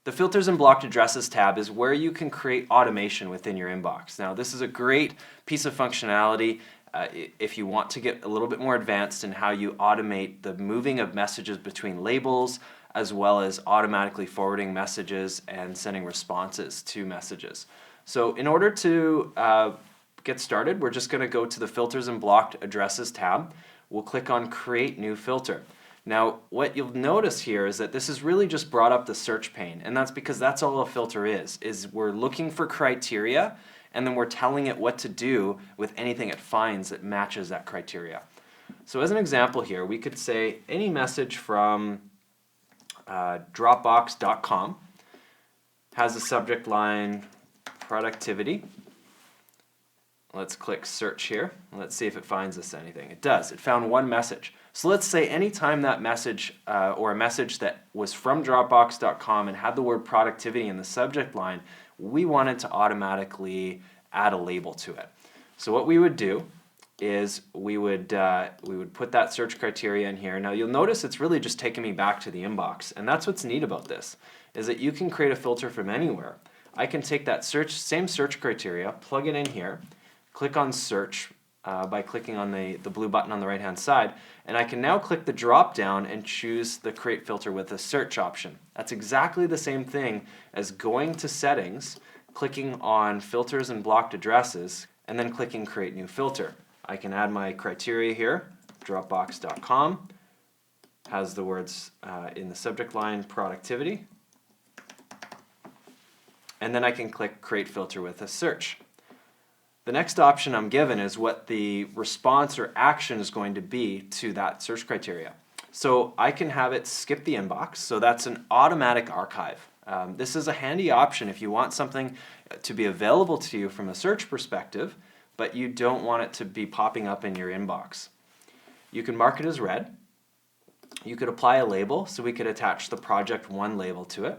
The Filters and Blocked Addresses tab is where you can create automation within your inbox. Now, this is a great piece of functionality if you want to get a little bit more advanced in how you automate the moving of messages between labels, as well as automatically forwarding messages and sending responses to messages. So in order to get started, we're just going to go to the Filters and Blocked Addresses tab. We'll click on Create New Filter. Now, what you'll notice here is that this has really just brought up the search pane, and that's because that's all a filter is we're looking for criteria, and then we're telling it what to do with anything it finds that matches that criteria. So as an example here, we could say any message from Dropbox.com has a subject line productivity. Let's click search here. Let's see if it finds us anything. It does. It found one message. So let's say anytime that message or a message that was from Dropbox.com and had the word productivity in the subject line, we wanted to automatically add a label to it. So what we would do is we would put that search criteria in here. Now you'll notice it's really just taking me back to the inbox, and that's what's neat about this, is that you can create a filter from anywhere. I can take that same search criteria, plug it in here, click on search by clicking on the blue button on the right hand side, and I can now click the drop down and choose the create filter with a search option. That's exactly the same thing as going to settings, clicking on filters and blocked addresses, and then clicking create new filter. I can add my criteria here. Dropbox.com has the words in the subject line productivity, and then I can click create filter with a search. The next option I'm given is what the response or action is going to be to that search criteria. So I can have it skip the inbox, so that's an automatic archive. This is a handy option if you want something to be available to you from a search perspective, but you don't want it to be popping up in your inbox. You can mark it as read. You could apply a label, so we could attach the Project 1 label to it.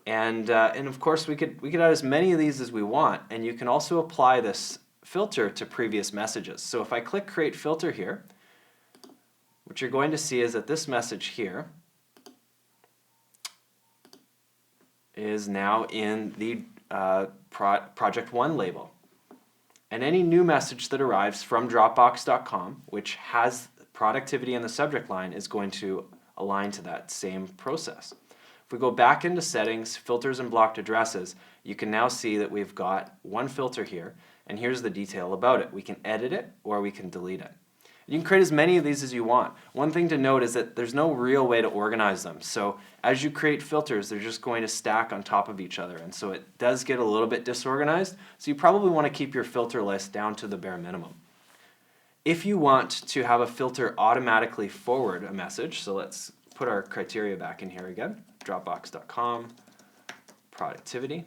And of course we could add as many of these as we want, and you can also apply this filter to previous messages. So if I click create filter here, what you're going to see is that this message here is now in the Project 1 label. And any new message that arrives from Dropbox.com, which has productivity in the subject line, is going to align to that same process. If we go back into settings, filters and blocked addresses, you can now see that we've got one filter here, and here's the detail about it. We can edit it or we can delete it. You can create as many of these as you want. One thing to note is that there's no real way to organize them. So as you create filters, they're just going to stack on top of each other, and so it does get a little bit disorganized. So you probably want to keep your filter list down to the bare minimum. If you want to have a filter automatically forward a message, so let's put our criteria back in here again. Dropbox.com, productivity.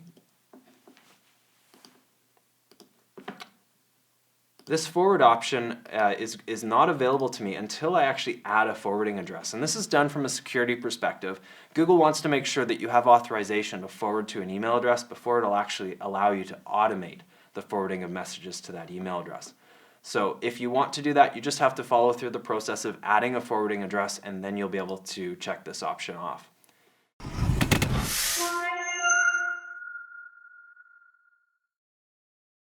This forward option is not available to me until I actually add a forwarding address. And this is done from a security perspective. Google wants to make sure that you have authorization to forward to an email address before it'll actually allow you to automate the forwarding of messages to that email address. So if you want to do that, you just have to follow through the process of adding a forwarding address, and then you'll be able to check this option off.